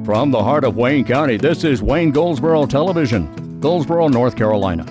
From the heart of Wayne County, this is Wayne Goldsboro Television, Goldsboro, North Carolina.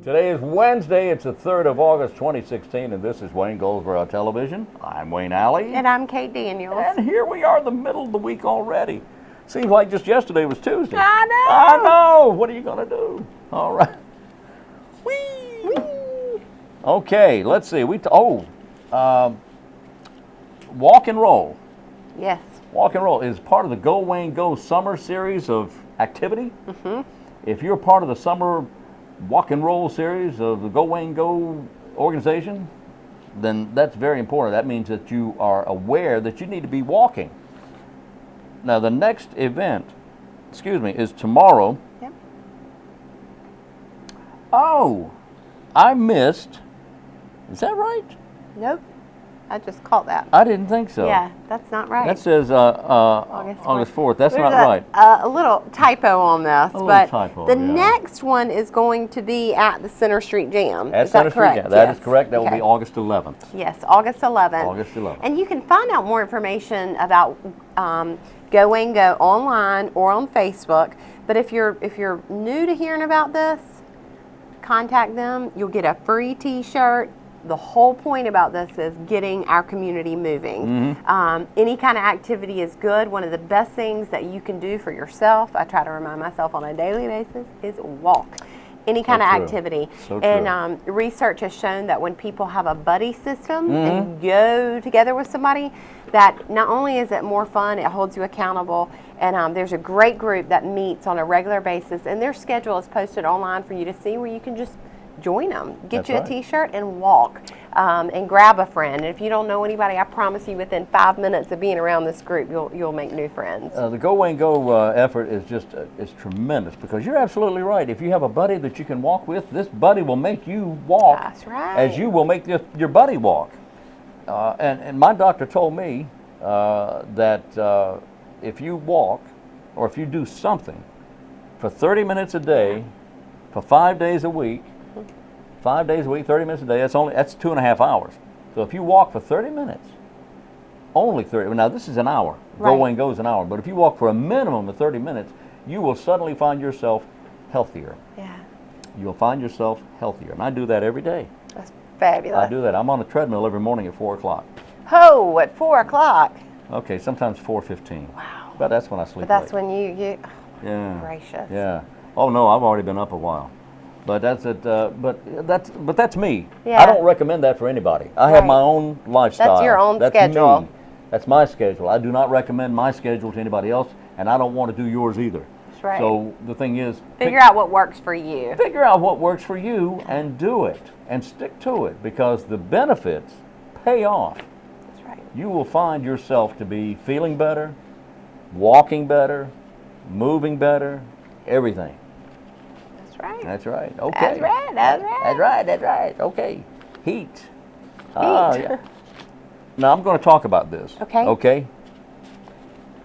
Today is Wednesday, it's the 3rd of August 2016, and this is Wayne Goldsboro Television. I'm Wayne Alley. And I'm Kate Daniels. And here we are in the middle of the week already. Seems like just yesterday was Tuesday. I know. I know. What are you going to do? All right. Whee! Whee! Okay, let's see. Walk and Roll. Yes. Walk and Roll is part of the Go Wayne Go summer series of activity. Mm-hmm. If you're part of the summer Walk and Roll series of the Go Wayne Go organization, then that's very important. That means that you are aware that you need to be walking. Now, the next event, is tomorrow. Yep. Oh, I missed. Is that right? Nope. I just caught that. I didn't think so. Yeah, that's not right. That says August 4th. That's There's not right. A little typo on this, but the next one is going to be at the Center Street Jam. At Center Street Jam. That is correct. That will be August 11th. Yes, August 11th. August 11th. And you can find out more information about Go Wayne Go online or on Facebook. But if you're new to hearing about this, contact them. You'll get a free T-shirt. The whole point about this is getting our community moving. Mm-hmm. Any kind of activity is good. One of the best things that you can do for yourself, I try to remind myself on a daily basis, is walk. Any kind of activity. So and research has shown that when people have a buddy system and go together with somebody, that not only is it more fun, it holds you accountable. And there's a great group that meets on a regular basis, and their schedule is posted online for you to see, where you can just join them. Get a T-shirt and walk, and grab a friend. And if you don't know anybody, I promise you, within 5 minutes of being around this group, you'll make new friends. The Go Wayne Go effort is just is tremendous, because you're absolutely right. If you have a buddy that you can walk with, this buddy will make you walk. That's right. As you will make your buddy walk. And my doctor told me that if you walk, or if you do something for 30 minutes a day, for 5 days a week, 5 days a week, 30 minutes a day, that's 2.5 hours. So if you walk for 30 minutes, only 30, now this is an hour, Go Wayne Go is an hour, but if you walk for a minimum of 30 minutes, you will suddenly find yourself healthier. Yeah. You'll find yourself healthier, and I do that every day. That's fabulous. I do that. I'm on a treadmill every morning at 4 o'clock. Oh, at 4 o'clock. Okay, sometimes 4:15. Wow. But that's when I sleep. But that's late. when you yeah. Gracious. Yeah. Oh no, I've already been up a while. But that's it. But that's me. Yeah. I don't recommend that for anybody. I have my own lifestyle. That's your own schedule. Me. That's my schedule. I do not recommend my schedule to anybody else, and I don't want to do yours either. That's right. So the thing is, figure out what works for you. Figure out what works for you and do it, and stick to it, because the benefits pay off. That's right. You will find yourself to be feeling better, walking better, moving better, everything. That's right. That's right. Okay. That's right. That's right. That's right. That's right. Okay. Heat. Yeah. Now I'm going to talk about this. Okay. Okay.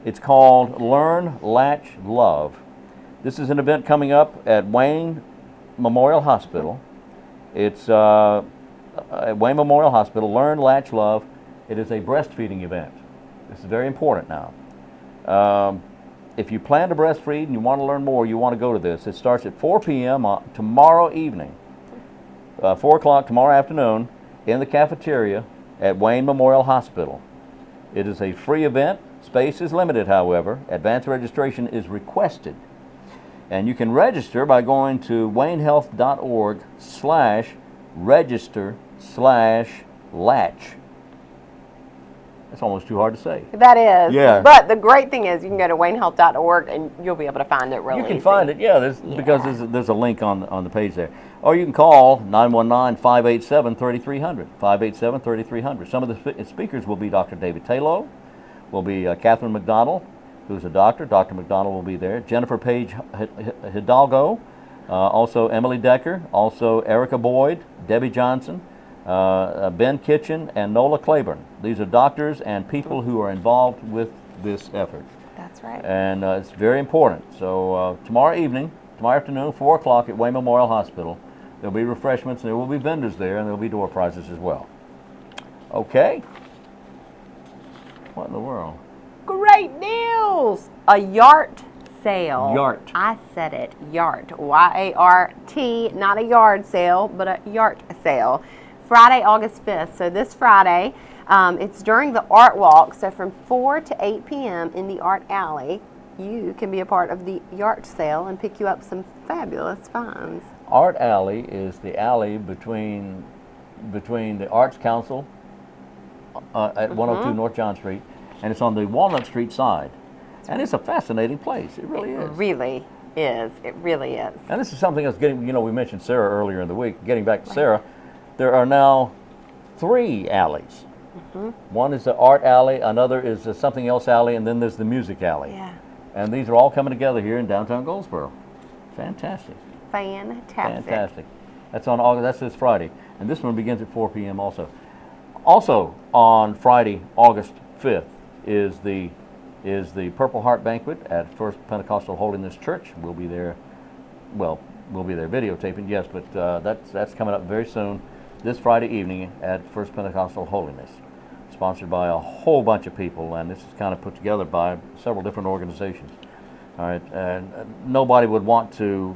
It's called Learn, Latch, Love. This is an event coming up at Wayne Memorial Hospital. It's at Wayne Memorial Hospital. Learn, Latch, Love. It is a breastfeeding event. This is very important now. If you plan to breastfeed and you want to learn more, you want to go to this. It starts at 4 p.m. Tomorrow evening, 4 o'clock tomorrow afternoon, in the cafeteria at Wayne Memorial Hospital. It is a free event. Space is limited, however. Advance registration is requested. And you can register by going to waynehealth.org/register/latch. That's almost too hard to say. That is. Yeah. But the great thing is you can go to waynehealth.org and you'll be able to find it really You can easy. find it, yeah, because there's a link on the page there. Or you can call 919-587-3300, 587-3300. Some of the speakers will be Dr. David Taylor, will be Catherine McDonald, who's a doctor. Dr. McDonald will be there. Jennifer Page Hidalgo, also Emily Decker, also Erica Boyd, Debbie Johnson, Ben Kitchen, and Nola Claiborne. These are doctors and people who are involved with this effort. That's right. And it's very important. So tomorrow afternoon, 4 o'clock at Wayne Memorial Hospital, there'll be refreshments, and there will be vendors there, and there'll be door prizes as well. Okay? What in the world? Great news! A yard sale. Yart. I said it. Yart. Y-A-R-T. Not a yard sale, but a yart sale. Friday, August 5th. So this Friday, it's during the Art Walk. So from 4 to 8 p.m. in the Art Alley, you can be a part of the yard sale and pick you up some fabulous finds. Art Alley is the alley between the Arts Council at 102 North John Street, and it's on the Walnut Street side. And it's a fascinating place. It really is. It really is. It really is. And this is something that's getting, we mentioned Sarah earlier in the week. Getting back to Sarah, there are now 3 alleys. One is the Art Alley, another is the Something Else Alley, and then there's the Music Alley. Yeah. And these are all coming together here in downtown Goldsboro. Fantastic. Fantastic. That's on August. That's this Friday, and this one begins at 4 p.m. also. Also on Friday, August 5th, is the Purple Heart Banquet at First Pentecostal Holiness Church. We'll be there. Well, we'll be there videotaping, yes, but that's coming up very soon. This Friday evening at First Pentecostal Holiness, sponsored by a whole bunch of people, and this is kind of put together by several different organizations. All right, and nobody would want to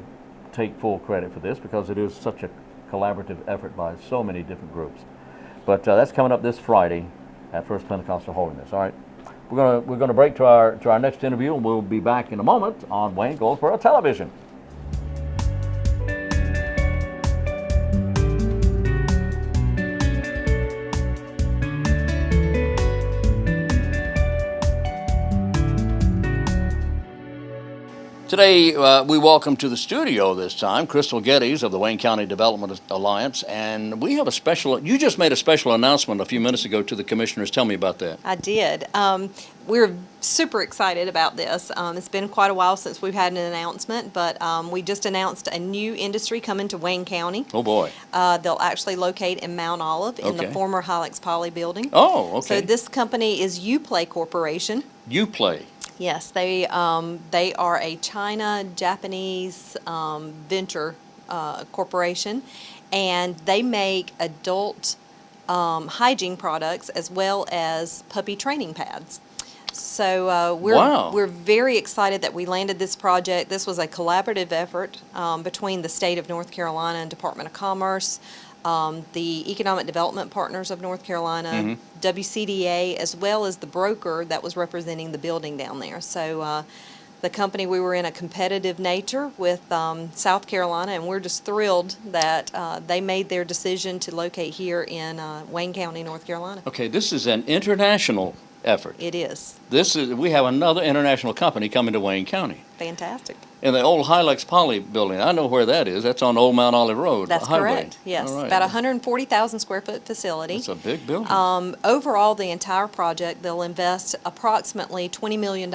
take full credit for this because it is such a collaborative effort by so many different groups. But that's coming up this Friday at First Pentecostal Holiness. All right, we're gonna break to our next interview, and we'll be back in a moment on Wayne Goldsboro Television. Today, we welcome to the studio this time Crystal Gettys of the Wayne County Development Alliance, and we have a special, you just made a special announcement a few minutes ago to the commissioners. Tell me about that. I did. We're super excited about this. It's been quite a while since we've had an announcement, but we just announced a new industry coming to Wayne County. Oh boy. They'll actually locate in Mount Olive in the former Hilux Poly building. Oh, okay. So this company is Uplay Corporation. Uplay. Yes, they are a China-Japanese venture corporation, and they make adult hygiene products as well as puppy training pads. So we're very excited that we landed this project. This was a collaborative effort between the state of North Carolina and Department of Commerce, the Economic Development Partners of North Carolina, WCDA, as well as the broker that was representing the building down there. So the company, we were in a competitive nature with South Carolina, and we're just thrilled that they made their decision to locate here in Wayne County, North Carolina. Okay, this is an international effort. It is. We have another international company coming to Wayne County. Fantastic. In the old Hilux Poly building. I know where that is. That's on Old Mount Olive Road. That's correct. Yes. Right. About 140,000 square foot facility. It's a big building. Overall, the entire project, they'll invest approximately $20 million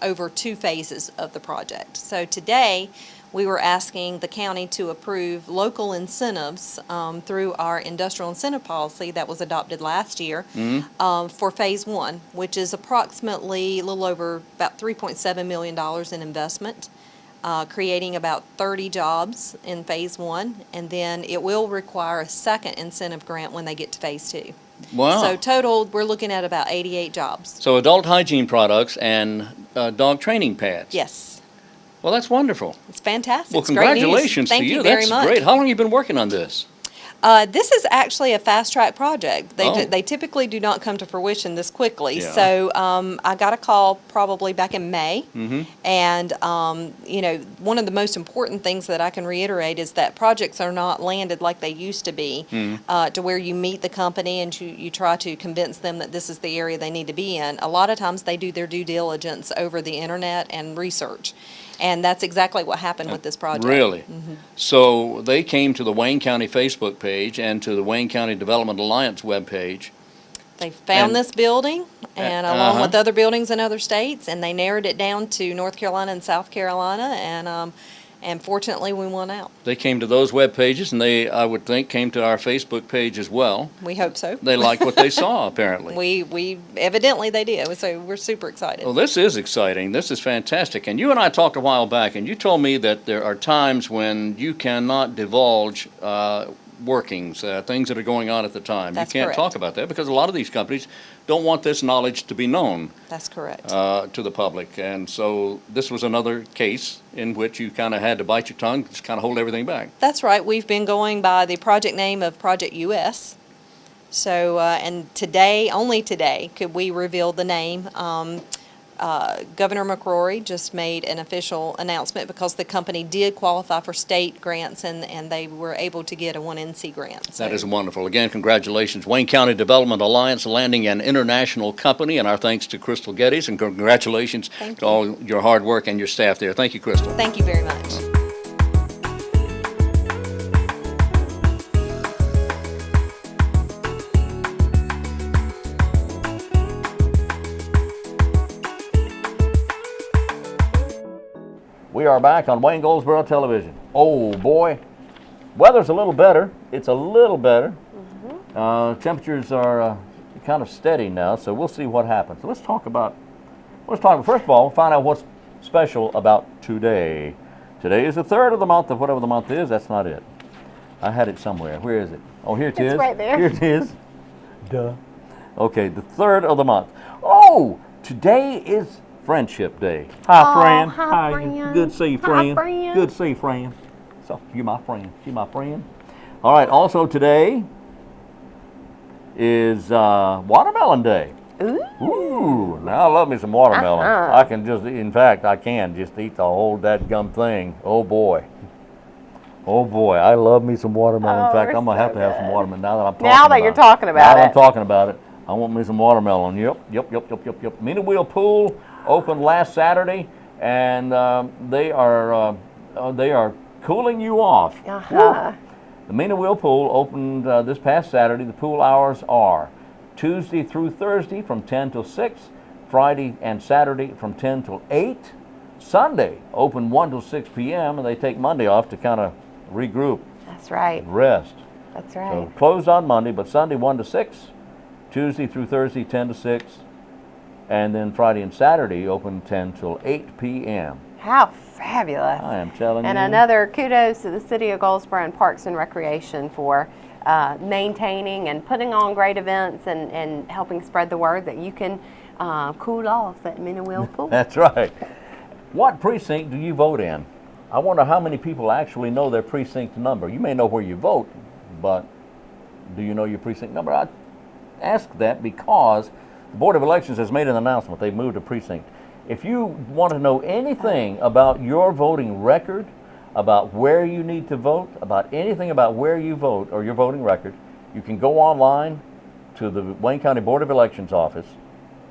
over 2 phases of the project. So today, we were asking the county to approve local incentives through our industrial incentive policy that was adopted last year for phase 1, which is approximately a little over about $3.7 million in investment, creating about 30 jobs in phase 1, and then it will require a second incentive grant when they get to phase 2. Wow. So total, we're looking at about 88 jobs. So adult hygiene products and dog training pads. Yes. Well, that's wonderful. It's fantastic. Well, It's great news. congratulations Thank to you. Thank you very That's much. great. How long have you been working on this? This is actually a fast-track project. Oh. They typically do not come to fruition this quickly. Yeah. So I got a call probably back in May, Mm-hmm. and one of the most important things that I can reiterate is that projects are not landed like they used to be, to where you meet the company and you try to convince them that this is the area they need to be in. A lot of times they do their due diligence over the internet and research. And that's exactly what happened with this project. Really? So they came to the Wayne County Facebook page and to the Wayne County Development Alliance webpage. They found And- this building, and along with Uh-huh. other buildings in other states, and they narrowed it down to North Carolina and South Carolina, and fortunately we won out. They came to those web pages, and they, I would think, came to our Facebook page as well. We hope so. They liked what they saw, apparently. We evidently they did, so we're super excited. Well, this is exciting. This is fantastic. And you and I talked a while back, and you told me that there are times when you cannot divulge workings, things that are going on at the time. That's you can't correct. talk about that because a lot of these companies don't want this knowledge to be known That's correct. to the public. And so this was another case in which you kind of had to bite your tongue, just kind of hold everything back. That's right. We've been going by the project name of Project US. So, and today, only today, could we reveal the name. Governor McCrory just made an official announcement because the company did qualify for state grants, and they were able to get a 1NC grant. So That is wonderful. Again, congratulations. Wayne County Development Alliance landing an international company, and our thanks to Crystal Gettys, and congratulations Thank to you. all your hard work and your staff there. Thank you, Crystal. Thank you very much. We are back on Wayne Goldsboro Television. Oh boy, weather's a little better. It's a little better. Temperatures are kind of steady now, so we'll see what happens. So let's talk, first of all, find out what's special about today. Today is the 3rd of the month of whatever the month is. That's not it. I had it somewhere. Where is it? Oh, here it is. It's right there. Here it is. Duh. Okay, the 3rd of the month. Oh, today is Friendship Day. Hi, Oh, friend. hi, you? friend. Good to see you, Hi, friend. friend. Good to see you, friend. So, you're my friend. You're my friend. All right, also today is Watermelon Day. Ooh, now I love me some watermelon. Uh-huh. I can just, in fact, I can just eat the whole dadgum thing. Oh boy. Oh boy, I love me some watermelon. Oh, in fact, they're I'm going to have so to have some good. watermelon now that I'm talking Now about that you're it. talking about Now that I'm it. talking about it, I want me some watermelon. Yep. Mina Wheel Pool opened last Saturday, and they are cooling you off. Uh-huh. The Mina Wheel Pool opened this past Saturday. The pool hours are Tuesday through Thursday from 10 till 6, Friday and Saturday from 10 till 8, Sunday open 1 till 6 p.m., and they take Monday off to kind of regroup, That's right. rest. That's right. So closed on Monday, but Sunday 1 to 6, Tuesday through Thursday 10 to 6, and then Friday and Saturday open 10 till 8 p.m. How fabulous. I am telling And you. another kudos to the City of Goldsboro and Parks and Recreation for maintaining and putting on great events and helping spread the word that you can cool off at Mina Wheel Pool. That's right. What precinct do you vote in? I wonder how many people actually know their precinct number. You may know where you vote, but do you know your precinct number? I ask that because the Board of Elections has made an announcement. They've moved a precinct. If you want to know anything about your voting record, about where you need to vote, about anything about where you vote or your voting record, you can go online to the Wayne County Board of Elections office.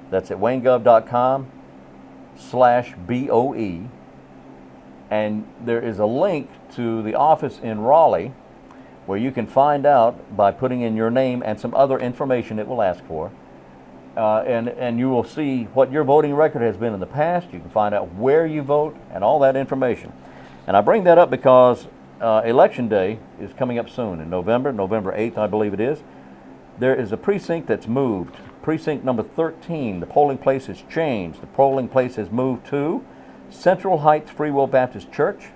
That's at waynegov.com/BOE. And there is a link to the office in Raleigh where you can find out by putting in your name and some other information it will ask for. And you will see what your voting record has been in the past. You can find out where you vote and all that information. And I bring that up because Election Day is coming up soon in November 8th, I believe it is. There is a precinct that's moved. Precinct number 13, the polling place has changed. The polling place has moved to Central Heights Free Will Baptist Church.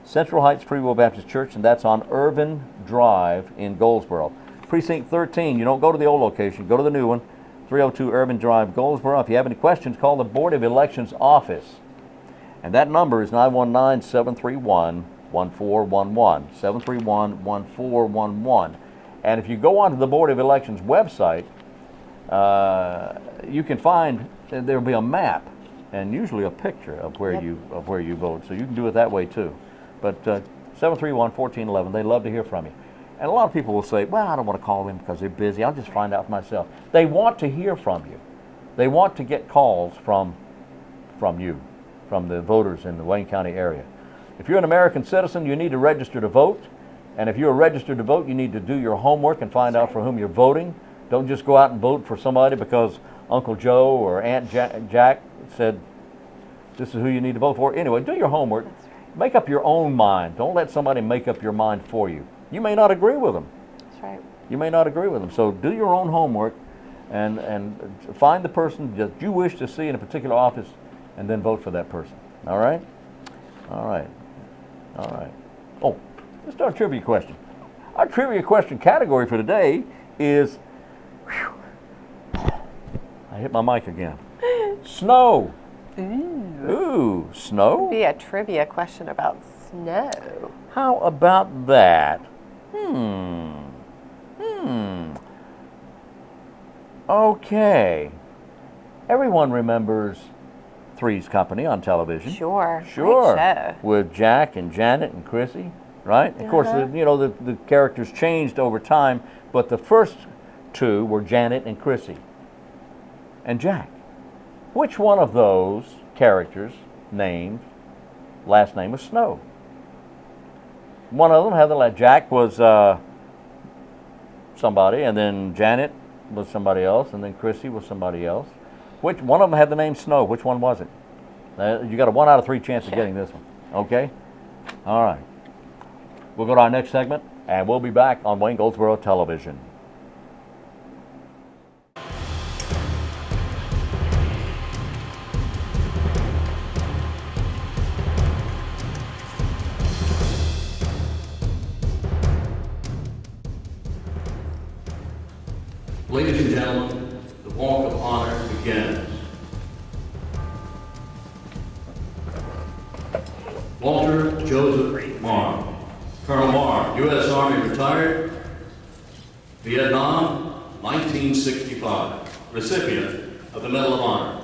Central Heights Free Will Baptist Church, and that's on Irvin Drive in Goldsboro. Precinct 13, you don't go to the old location, go to the new one, 302 Irvin Drive, Goldsboro. If you have any questions, call the Board of Elections office. And that number is 919-731-1411, 731-1411. And if you go onto the Board of Elections website, you can find there'll be a map and usually a picture of where you vote. So you can do it that way too. But 731-1411, they love to hear from you. And a lot of people will say, well, I don't want to call them because they're busy. I'll just find out for myself. They want to hear from you. They want to get calls from you, from the voters in the Wayne County area. If you're an American citizen, you need to register to vote. And if you're registered to vote, you need to do your homework and find out for whom you're voting. Don't just go out and vote for somebody because Uncle Joe or Aunt Jack said this is who you need to vote for. Anyway, do your homework. Make up your own mind. Don't let somebody make up your mind for you. You may not agree with them. That's right. You may not agree with them. So do your own homework and find the person that you wish to see in a particular office and then vote for that person. All right? All right. All right. Oh, let's start a trivia question. Our trivia question category for today is, I hit my mic again. Snow. Ooh, snow? Be a trivia question about snow. How about that? Okay. Everyone remembers Three's Company on television. Sure. Sure. Great show. With Jack and Janet and Chrissy, right? Of course, the characters changed over time, but the first two were Janet and Chrissy. And Jack. Which one of those characters' names, last name was Snow? One of them had the Jack was somebody, and then Janet was somebody else, and then Chrissy was somebody else. Which one of them had the name Snow? Which one was it? You got a 1 out of 3 chance of getting this one. Okay? All right. We'll go to our next segment, and we'll be back on Wayne Goldsboro Television. Ladies and gentlemen, the Walk of Honor begins. Walter Joseph Marr. Colonel Marr, U.S. Army retired, Vietnam, 1965. Recipient of the Medal of Honor.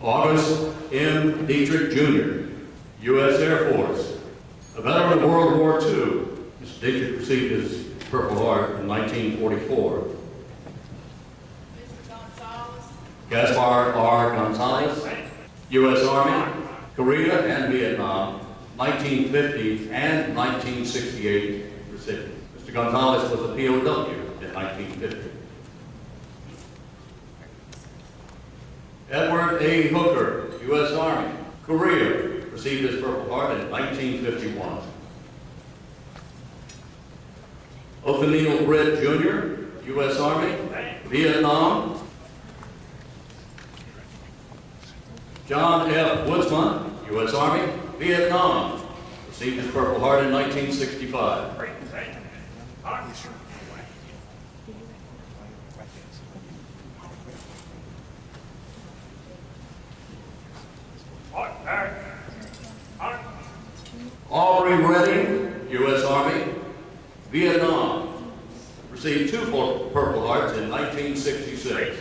August M. Dietrich, Jr., U.S. Air Force. A veteran of World War II, Mr. Dietrich received his Purple Heart in 1944. Gaspar R. Gonzalez, U.S. Army, Korea and Vietnam, 1950 and 1968 recipient. Mr. Gonzalez was a POW in 1950. Edward A. Hooker, U.S. Army, Korea, received his Purple Heart in 1951. Othniel Britt, Jr., U.S. Army, Vietnam. John F. Woodsman, U.S. Army, Vietnam, received his Purple Heart in 1965. Aubrey Redding, U.S. Army, Vietnam, received 2 Purple Hearts in 1966.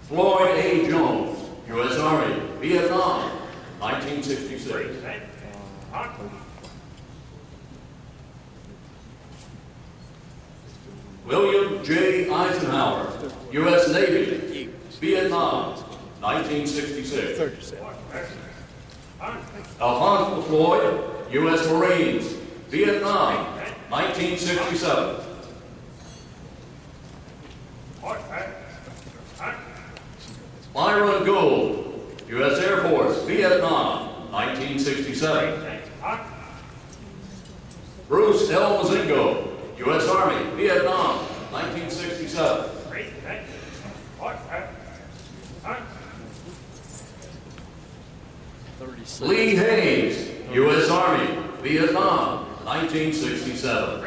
Floyd A. Jones, U.S. Army, Vietnam, 1966. William J. Eisenhower, U.S. Navy, Vietnam, 1966. Alphonse Floyd, U.S. Marines, Vietnam, 1967. Myron Gould, U.S. Air Force, Vietnam, 1967. Bruce L. Mazingo, U.S. Army, Vietnam, 1967. Lee Hayes, U.S. Army, Vietnam, 1967.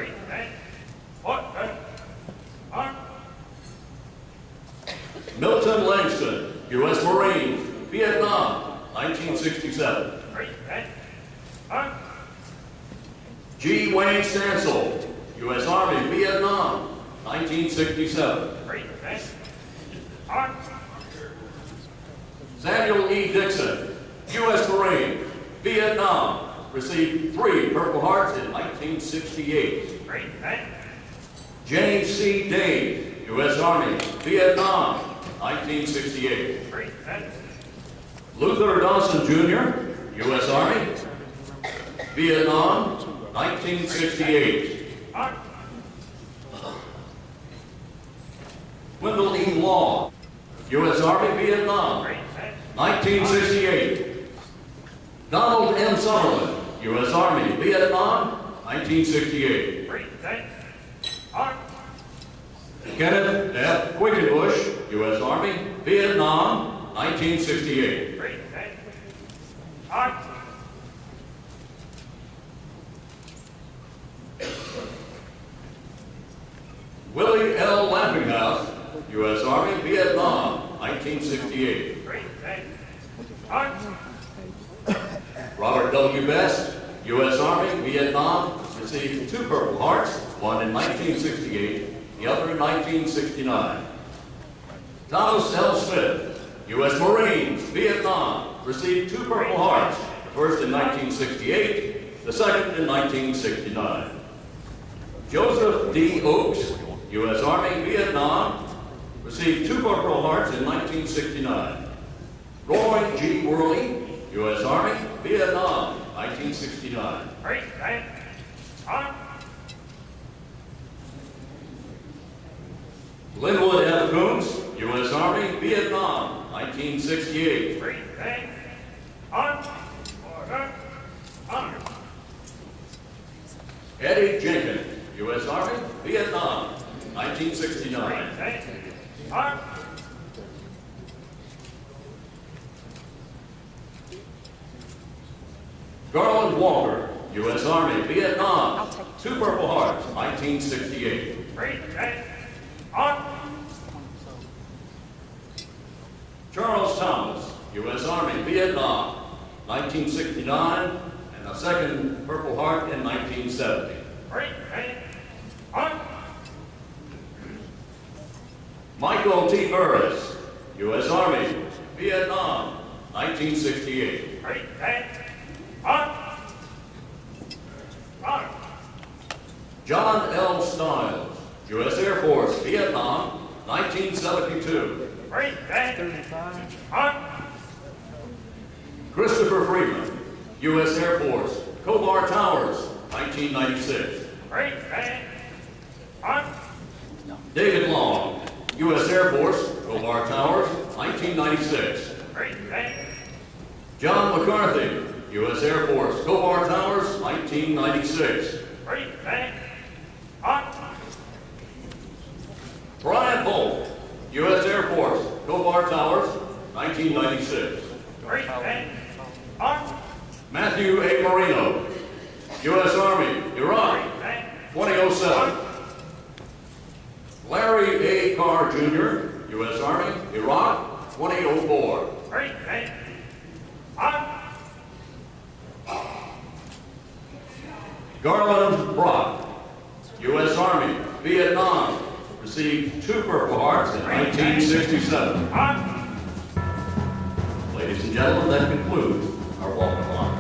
Milton Langston, U.S. Marine, Vietnam, 1967. G. Wayne Stansel, U.S. Army, Vietnam, 1967. Samuel E. Dixon, U.S. Marine, Vietnam, received 3 Purple Hearts in 1968. James C. Dane, U.S. Army, Vietnam, 1968. Luther Dawson Jr., U.S. Army, Vietnam, 1968. Wendell E. Law, U.S. Army, Vietnam, 1968. Donald M. Sutherland, U.S. Army, Vietnam, 1968. Kenneth F. Quickenbush, U.S. Army, Vietnam, 1968. Willie L. Lampinghouse, U.S. Army, Vietnam, 1968. Robert W. Best, U.S. Army, Vietnam, received 2 Purple Hearts, one in 1968, the other in 1969. Thomas L. Smith, U.S. Marines, Vietnam, received 2 Purple Hearts, the first in 1968, the second in 1969. Joseph D. Oakes, U.S. Army, Vietnam, received 2 Purple Hearts in 1969. Roy G. Worley, U.S. Army, Vietnam, 1969. Linwood F. Coombs, U.S. Army, Vietnam, 1968. Eddie Jenkins, U.S. Army, Vietnam, 1969. Garland Walker, U.S. Army, Vietnam, 2 Purple Hearts, 1968. Charles Thomas, U.S. Army, Vietnam, 1969, and a second Purple Heart in 1970. Michael T. Burris, U.S. Army, Vietnam, 1968. John L. Stiles, U.S. Air Force, Vietnam, 1972. Christopher Freeman, U.S. Air Force, Kobar Towers, 1996. David Long, U.S. Air Force, Kobar Towers, 1996. John McCarthy, U.S. Air Force, Kobar Towers, 1996. Brian Bolt, U.S. Air Force, Kobar Towers, 1996. Matthew A. Marino, U.S. Army, Iraq, 2007. Larry A. Carr, Jr., U.S. Army, Iraq, 2004. Garland Brock, U.S. Army, Vietnam, received 2 Purple Hearts in 1967. Ladies and gentlemen, that concludes our walk of honor.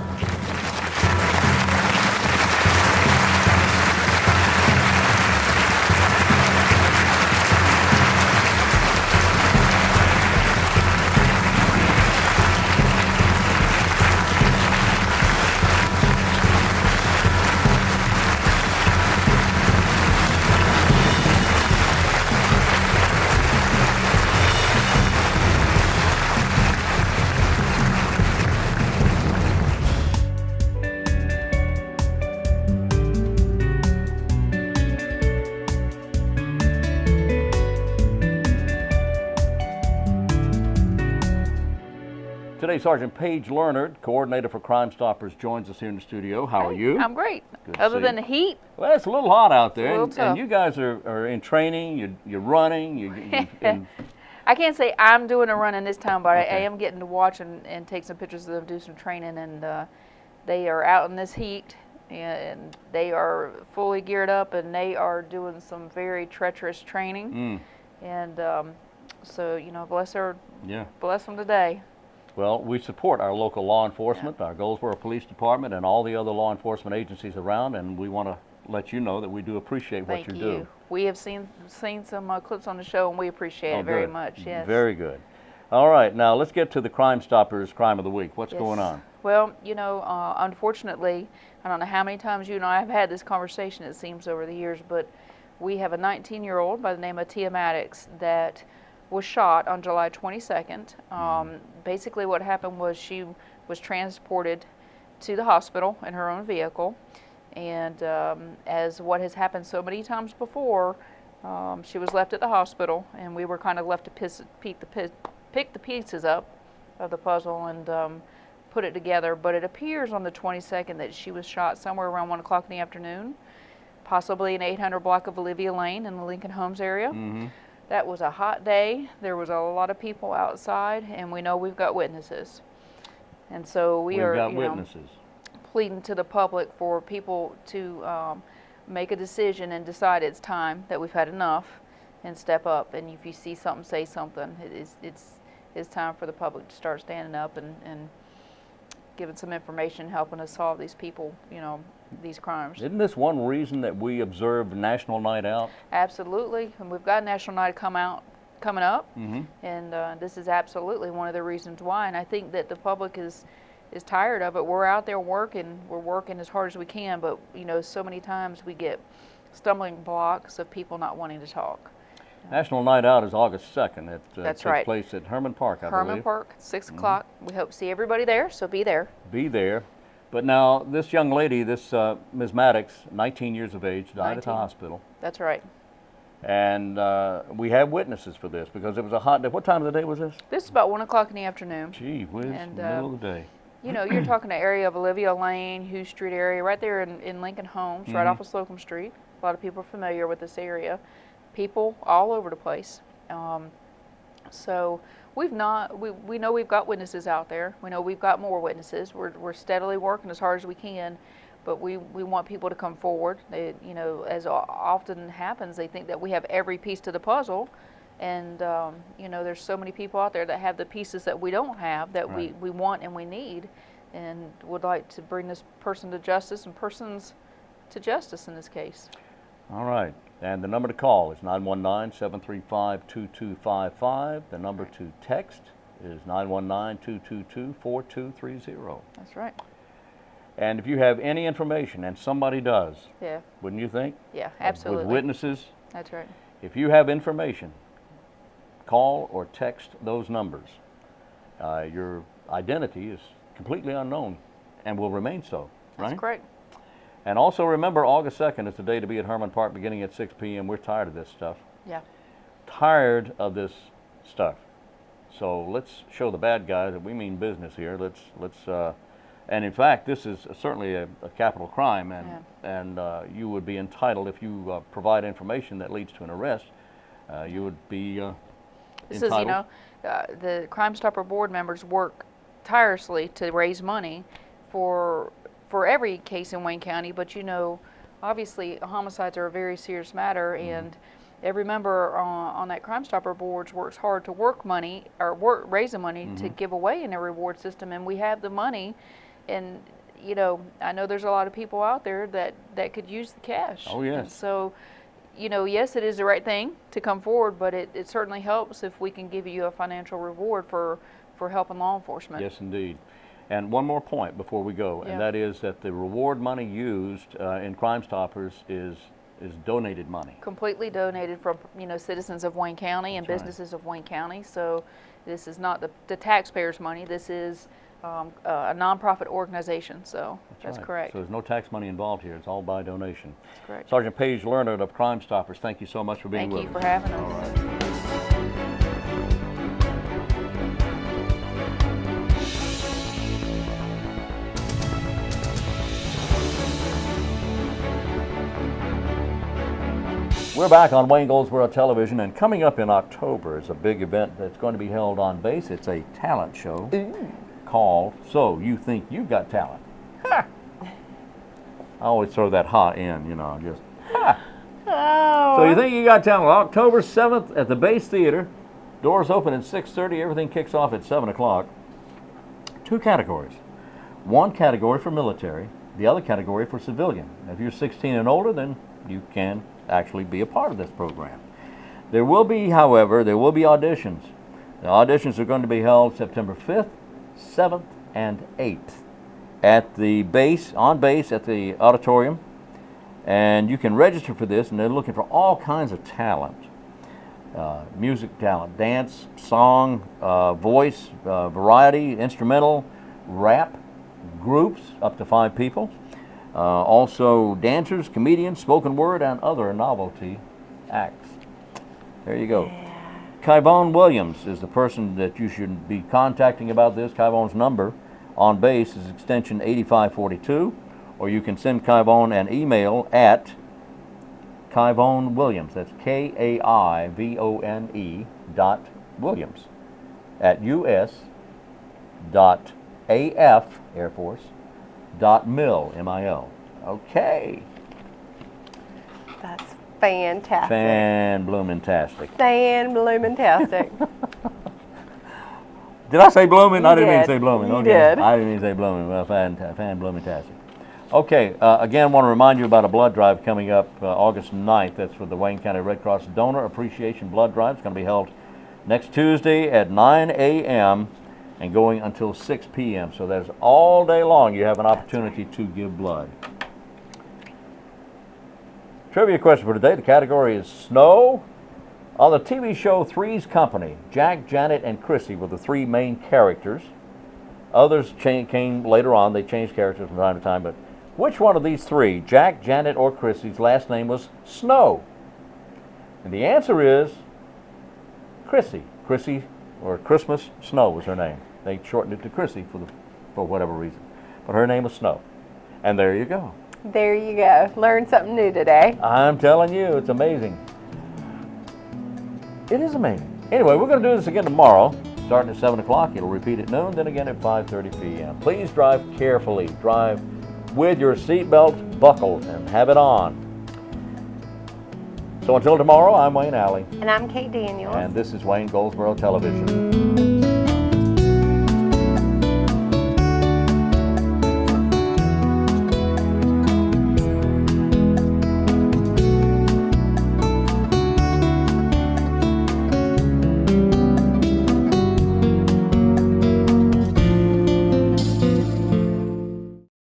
today, Sergeant Paige Leonard, coordinator for Crime Stoppers, joins us here in the studio. How are you? I'm great. Good to Other see than you. the heat. Well, it's a little hot out there, It's a little and tough. you guys are in training. You're running. And I can't say I'm doing a running this time, but I Okay. am getting to watch and take some pictures of them do some training. And they are out in this heat, and they are fully geared up, and they are doing some very treacherous training. And so, you know, bless them today. Well, we support our local law enforcement, our Goldsboro Police Department, and all the other law enforcement agencies around, and we want to let you know that we do appreciate what Thank you you. do. We have seen some clips on the show, and we appreciate it very Good. much. Yes. Very good. All right, now let's get to the Crime Stoppers Crime of the Week. What's Yes. going on? Well, you know, unfortunately, I don't know how many times you and I have had this conversation, it seems, over the years, but we have a 19-year-old by the name of Tia Maddox that was shot on July 22nd. Basically what happened was she was transported to the hospital in her own vehicle, and as what has happened so many times before, she was left at the hospital, and we were kind of left to pick the pieces up of the puzzle and put it together. But it appears on the 22nd that she was shot somewhere around 1 o'clock in the afternoon, possibly in 800 block of Olivia Lane in the Lincoln Homes area. That was a hot day. There was a lot of people outside, and we know we've got witnesses. And so We've got witnesses. Pleading to the public for people to make a decision and decide it's time, that we've had enough, and step up. And if you see something, say something. It's time for the public to start standing up and giving some information, helping us solve these people, you know, these crimes. Isn't this one reason that we observe National Night Out? Absolutely, and we've got National Night coming up, and this is absolutely one of the reasons why. And I think that the public is tired of it. We're out there working. We're working as hard as we can, but you know, so many times we get stumbling blocks of people not wanting to talk. National Night Out is August 2nd. It That's takes right. place at Herman Park, I Herman believe. Park, 6 o'clock. We hope to see everybody there, so be there. Be there. But now, this young lady, this Ms. Maddox, 19 years of age, died at the 19. hospital. That's right. And we have witnesses for this because it was a hot day. What time of the day was this? This is about 1 o'clock in the afternoon. Gee whiz, And, middle of the day. You know, you're talking the area of Olivia Lane, Hughes Street area, right there in Lincoln Homes, right off of Slocum Street. A lot of people are familiar with this area. People all over the place. So we know we've got witnesses out there. We know we've got more witnesses. We're steadily working as hard as we can, but we want people to come forward. They, you know, as often happens, they think that we have every piece to the puzzle. And, you know, there's so many people out there that have the pieces that we don't have, that we want and we need, and would like to bring this person to justice and persons to justice in this case. All right. And the number to call is 919-735-2255. The number to text is 919-222-4230. That's right. And if you have any information, and somebody does, Yeah. wouldn't you think? Yeah, absolutely. With witnesses, That's right. if you have information, call or text those numbers. Your identity is completely unknown and will remain so, right? That's correct. And also remember, August 2nd is the day to be at Herman Park beginning at 6 p.m. We're tired of this stuff. Yeah. Tired of this stuff. So let's show the bad guys that we mean business here. And in fact, this is certainly a capital crime, and you would be entitled, if you provide information that leads to an arrest, you would be This entitled. is, you know, the Crime Stopper board members work tirelessly to raise money for every case in Wayne County, but you know, obviously homicides are a very serious matter, and every member on that Crime Stopper board works hard to raise the money to give away in a reward system, and we have the money. And you know, I know there's a lot of people out there that could use the cash. Oh, yes. And so, you know, yes, it is the right thing to come forward, but it certainly helps if we can give you a financial reward for helping law enforcement. Yes, indeed. And one more point before we go, Yeah. and that is that the reward money used in Crime Stoppers is donated money. Completely donated from, you know, citizens of Wayne County and That's right. businesses of Wayne County. So this is not the taxpayers' money. This is a nonprofit organization. So that's right. correct. So there's no tax money involved here. It's all by donation. That's correct. Sergeant Paige Leonard of Crime Stoppers, thank you so much for being Thank with you us. for having us. We're back on Wayne Goldsboro Television, and coming up in October is a big event that's going to be held on base. It's a talent show called So You Think You've Got Talent. Ha! I always throw that ha in, you know, just ha! Oh. So You Think You Got Talent, October 7th at the Base Theater. Doors open at 6:30. Everything kicks off at 7 o'clock. 2 categories. One category for military, the other category for civilian. If you're 16 and older, then you can actually be a part of this program. There will be, however, auditions. The auditions are going to be held September 5th, 7th, and 8th at the base, on base at the auditorium. And you can register for this, and they're looking for all kinds of talent. Music talent, dance, song, voice, variety, instrumental, rap, groups, up to 5 people. Also dancers, comedians, spoken word, and other novelty acts. There you go. Yeah. Kyvonne Williams is the person that you should be contacting about this. Kyvonne's number on base is extension 8542, or you can send Kyvonne an email at Kyvonne Williams, that's Kaivone .Williams at us.af, Air Force, .mil, M-I-L. Okay. That's fantastic. Fan-bloomin-tastic. Fan-bloomin-tastic. Did I say bloomin'? I didn't mean to did. say bloomin'. You Okay. did. I didn't mean to say bloomin'. Well, fan-bloomin-tastic. Okay, again, want to remind you about a blood drive coming up August 9th. That's for the Wayne County Red Cross Donor Appreciation Blood Drive. It's going to be held next Tuesday at 9 a.m. and going until 6 p.m. So that's all day long you have an opportunity to give blood. Trivia question for today. The category is snow. On the TV show Three's Company, Jack, Janet, and Chrissy were the 3 main characters. Others came later on. They changed characters from time to time, but which one of these 3, Jack, Janet, or Chrissy's last name was Snow? And the answer is Chrissy. Chrissy, or Christmas Snow was her name. They shortened it to Chrissy for whatever reason. But her name was Snow. And there you go. There you go. Learned something new today. I'm telling you, it's amazing. It is amazing. Anyway, we're going to do this again tomorrow, starting at 7 o'clock. It'll repeat at noon, then again at 5:30 p.m. Please drive carefully. Drive with your seatbelt buckled and have it on. So until tomorrow, I'm Wayne Alley. And I'm Kate Daniels. And this is Wayne Goldsboro Television.